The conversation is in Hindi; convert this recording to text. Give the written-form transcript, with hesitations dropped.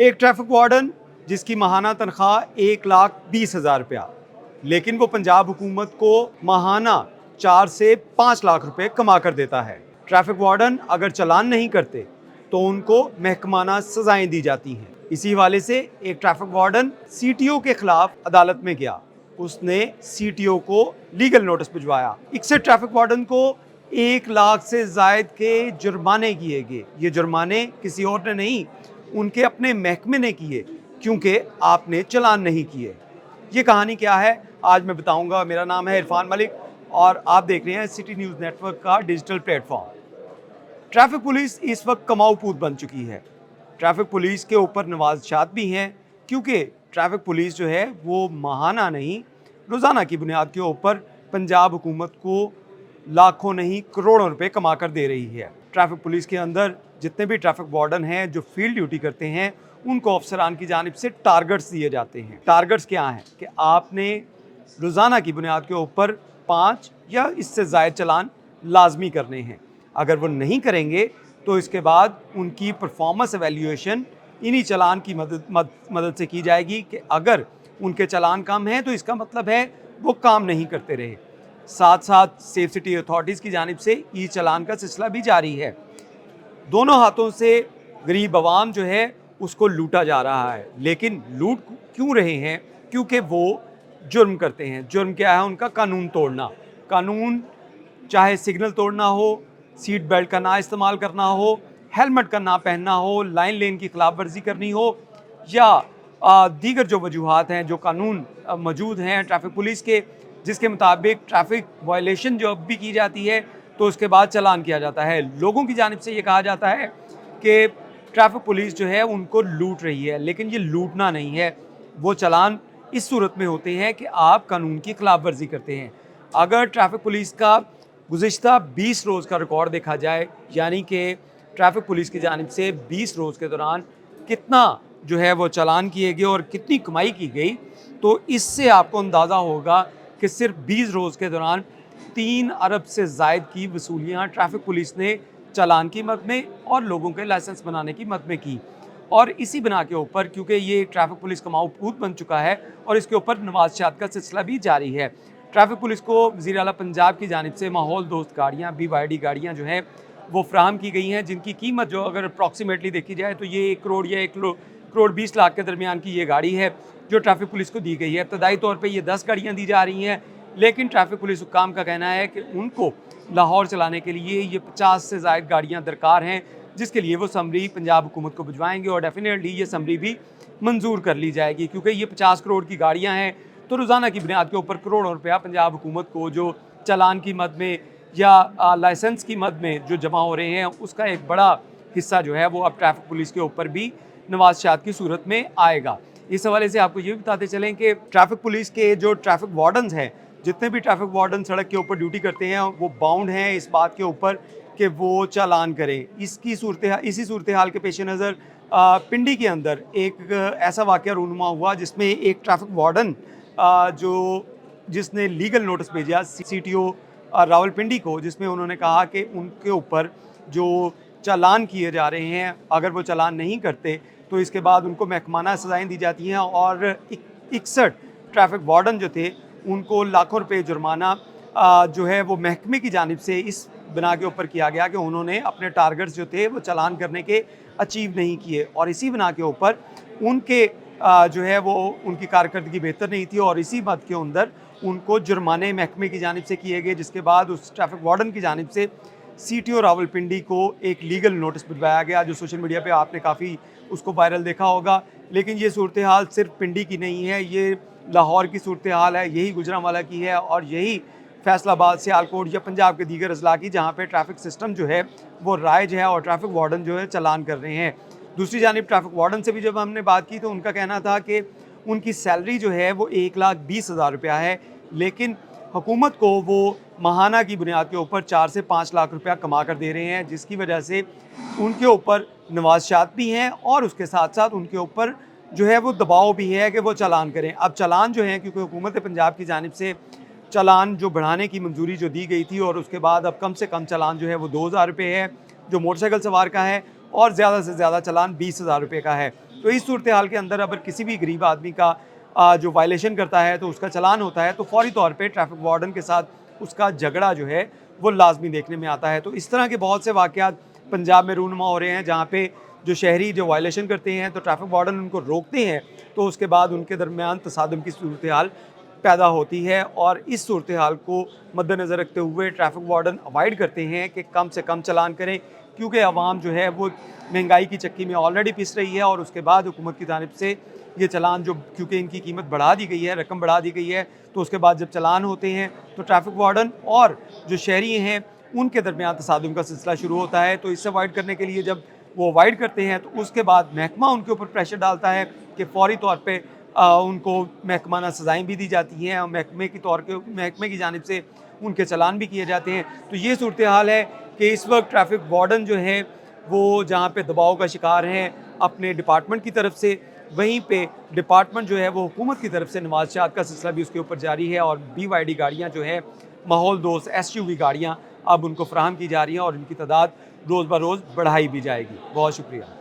एक ट्रैफिक वार्डन जिसकी माहाना तनख्वाह 1,20,000 रुपया, लेकिन वो पंजाब हुकूमत को माहाना 4 से 5 लाख रुपए कमा कर देता है। ट्रैफिक वार्डन अगर चालान नहीं करते तो उनको महकमाना सजाएं दी जाती हैं। इसी हवाले से एक ट्रैफिक वार्डन सीटीओ के खिलाफ अदालत में गया। उसने सीटीओ को लीगल नोटिस भिजवाया। 61 ट्रैफिक वार्डन को 1 लाख से जायद के जुर्माने किए गए। ये जुर्माने किसी और ने नहीं, उनके अपने महकमे ने किए, क्योंकि आपने चालान नहीं किए। ये कहानी क्या है आज मैं बताऊंगा। मेरा नाम है इरफान मलिक और आप देख रहे हैं सिटी न्यूज़ नेटवर्क का डिजिटल प्लेटफॉर्म। ट्रैफिक पुलिस इस वक्त कमाऊ पूत बन चुकी है। ट्रैफिक पुलिस के ऊपर नवाज़शात भी हैं, क्योंकि ट्रैफिक पुलिस जो है वो माहाना नहीं, रोज़ाना की बुनियाद के ऊपर पंजाब हुकूमत को लाखों नहीं करोड़ों रुपए कमा कर दे रही है। ट्रैफिक पुलिस के अंदर जितने भी ट्रैफिक वार्डन हैं जो फील्ड ड्यूटी करते हैं, उनको अफसरान की जानिब से टारगेट्स दिए जाते हैं। टारगेट्स क्या हैं कि आपने रोज़ाना की बुनियाद के ऊपर 5 या इससे ज़ायद चालान लाजमी करने हैं। अगर वो नहीं करेंगे तो इसके बाद उनकी परफॉर्मेंस एवेल्यूएशन इन्हीं चालान की मदद से की जाएगी कि अगर उनके चालान कम हैं तो इसका मतलब है वो काम नहीं करते रहे। साथ साथ सेफ सिटी अथॉरिटीज़ की जानिब से ई चालान का सिलसिला भी जारी है। दोनों हाथों से गरीब आवाम जो है उसको लूटा जा रहा है। लेकिन लूट क्यों रहे हैं? क्योंकि वो जुर्म करते हैं। जुर्म क्या है उनका? कानून तोड़ना। कानून चाहे सिग्नल तोड़ना हो, सीट बेल्ट का ना इस्तेमाल करना हो, हेलमेट का ना पहनना हो, लाइन लेन की खिलाफ वर्जी करनी हो, या दीगर जो वजूहात हैं जो कानून मौजूद हैं ट्रैफिक पुलिस के, जिसके मुताबिक ट्रैफिक वायलेशन जो अब भी की जाती है तो उसके बाद चालान किया जाता है। लोगों की जानिब से ये कहा जाता है कि ट्रैफिक पुलिस जो है उनको लूट रही है, लेकिन ये लूटना नहीं है। वो चालान इस सूरत में होते हैं कि आप कानून की खिलाफ वर्जी करते हैं। अगर ट्रैफिक पुलिस का गुज़िश्ता 20 रोज़ का रिकॉर्ड देखा जाए, यानी कि ट्रैफिक पुलिस की जानिब से 20 रोज़ के दौरान कितना जो है वो चालान किए गए और कितनी कमाई की गई, तो इससे आपको अंदाज़ा होगा कि सिर्फ 20 रोज़ के दौरान 3 अरब से ज़ायद की वसूलियाँ ट्रैफिक पुलिस ने चालान की मद में और लोगों के लाइसेंस बनाने की मद में की। और इसी बिना के ऊपर, क्योंकि ये ट्रैफिक पुलिस कमाऊ पूत बन चुका है और इसके ऊपर नवाज़शात का सिलसिला भी जारी है। ट्रैफिक पुलिस को वज़ीर आला पंजाब की जानिब से माहौल दोस्त गाड़ियाँ, BYD गाड़ियाँ जो हैं वो फ्राहम की गई हैं, जिनकी कीमत जो अगर अप्रॉक्सीमेटली देखी जाए तो ये 1 करोड़ या 1 करोड़ 20 लाख के दरमियान की ये गाड़ी है जो ट्रैफिक पुलिस को दी गई है। इब्तदाई तौर पे ये 10 गाड़ियाँ दी जा रही हैं, लेकिन ट्रैफिक पुलिस हुक्काम का कहना है कि उनको लाहौर चलाने के लिए ये 50 से ज़ायद गाड़ियाँ दरकार हैं, जिसके लिए वो समरी पंजाब हुकूमत को भिजवाएंगे और डेफिनेटली ये समरी भी मंजूर कर ली जाएगी, क्योंकि ये 50 करोड़ की गाड़ियाँ हैं। तो रोज़ाना की बुनियाद के ऊपर करोड़ों रुपया पंजाब हुकूमत को जो चालान की मद में या लाइसेंस की मद में जो जमा हो रहे हैं, उसका एक बड़ा हिस्सा जो है वो अब ट्रैफिक पुलिस के ऊपर भी नवाज़शात की सूरत में आएगा। इस हवाले से आपको ये भी बताते चलें कि ट्रैफिक पुलिस के जो ट्रैफिक वार्डन्स हैं, जितने भी ट्रैफिक वार्डन सड़क के ऊपर ड्यूटी करते हैं, वो बाउंड हैं इस बात के ऊपर कि वो चालान करें। इसी सूरत हाल के पेश नज़र पिंडी के अंदर एक ऐसा वाक़या रूनुमा हुआ जिसमें एक ट्रैफिक वार्डन जिसने लीगल नोटिस भेजा CTO रावलपिंडी को, जिसमें उन्होंने कहा कि उनके ऊपर जो चालान किए जा रहे हैं, अगर वो चालान नहीं करते तो इसके बाद उनको महकमाना सज़ाएं दी जाती हैं। और 61 ट्रैफिक वार्डन जो थे उनको लाखों रुपए जुर्माना जो है वो महकमे की जानिब से इस बिना के ऊपर किया गया कि उन्होंने अपने टारगेट्स जो थे वो चालान करने के अचीव नहीं किए, और इसी बिना के ऊपर उनके जो है वो उनकी कारकर्दगी बेहतर नहीं थी, और इसी बात के अंदर उनको जुर्माने महकमे की जानिब से किए गए, जिसके बाद उस ट्रैफिक वार्डन की जानिब से CTO रावलपिंडी को एक लीगल नोटिस भिजवाया गया, जो सोशल मीडिया पे आपने काफ़ी उसको वायरल देखा होगा। लेकिन ये सूरत हाल सिर्फ पिंडी की नहीं है, ये लाहौर की सूरत हाल है, यही गुजरांवाला की है, और यही फैसलाबाद, सियालकोट या पंजाब के दीगर अजला की, जहाँ पे ट्रैफिक सिस्टम जो है वो राइज है और ट्रैफिक वार्डन जो है चालान कर रहे हैं। दूसरी जानिब ट्रैफिक वार्डन से भी जब हमने बात की तो उनका कहना था कि उनकी सैलरी जो है वो 1,20,000 रुपया है, लेकिन हुकूमत को वो माहाना की बुनियाद के ऊपर 4 से 5 लाख रुपया कमा कर दे रहे हैं, जिसकी वजह से उनके ऊपर नवाज़शात भी हैं और उसके साथ साथ उनके ऊपर जो है वो दबाव भी है कि वो चालान करें। अब चालान जो है, क्योंकि हुकूमत पंजाब की जानिब से चालान जो बढ़ाने की मंजूरी जो दी गई थी, और उसके बाद अब कम से कम चालान जो है वो 2,000 रुपये है जो मोटरसाइकिल सवार का है, और ज़्यादा से ज़्यादा चालान 20,000 रुपये का है। तो इस सूरत हाल के अंदर अगर किसी भी गरीब आदमी का जो वायलेशन करता है तो उसका चालान होता है तो फ़ौरी तौर पे ट्रैफिक वार्डन के साथ उसका झगड़ा जो है वो लाजमी देखने में आता है। तो इस तरह के बहुत से वाक़यात पंजाब में रूनुमा हो रहे हैं, जहाँ पे जो शहरी जो वायलेशन करते हैं तो ट्रैफिक वार्डन उनको रोकते हैं, तो उसके बाद उनके दरमियान तसादम की सूरत हाल पैदा होती है। और इस सूरत हाल को मद्देनज़र रखते हुए ट्रैफिक वार्डन अवॉइड करते हैं कि कम से कम चालान करें, क्योंकि आवाम जो है वो महंगाई की चक्की में ऑलरेडी पिस रही है और उसके बाद हुकूमत की जानिब से ये चालान जो, क्योंकि इनकी कीमत बढ़ा दी गई है, रकम बढ़ा दी गई है, तो उसके बाद जब चालान होते हैं तो ट्रैफिक वार्डन और जो शहरी हैं उनके दरमियान तसादुम का सिलसिला शुरू होता है। तो इससे अवॉइड करने के लिए जब वो अवॉइड करते हैं तो उसके बाद महकमा उनके ऊपर प्रेशर डालता है कि फ़ौरी तौर पे उनको महकमाना सज़ाएँ भी दी जाती हैं और महकमे की जानिब से उनके चालान भी किए जाते हैं। तो ये सूरत हाल है कि इस वक्त ट्रैफिक वार्डन जो है वो जहाँ पे दबाव का शिकार हैं अपने डिपार्टमेंट की तरफ से, वहीं पे डिपार्टमेंट जो है वो हुकूमत की तरफ से नवाज़शात का सिलसिला भी उसके ऊपर जारी है। और BYD गाड़ियाँ जो है माहौल दोस्त SUV गाड़ियाँ अब उनको फ़राहम की जा रही हैं और इनकी तादाद रोज़ ब रोज़ बढ़ाई भी जाएगी। बहुत शुक्रिया।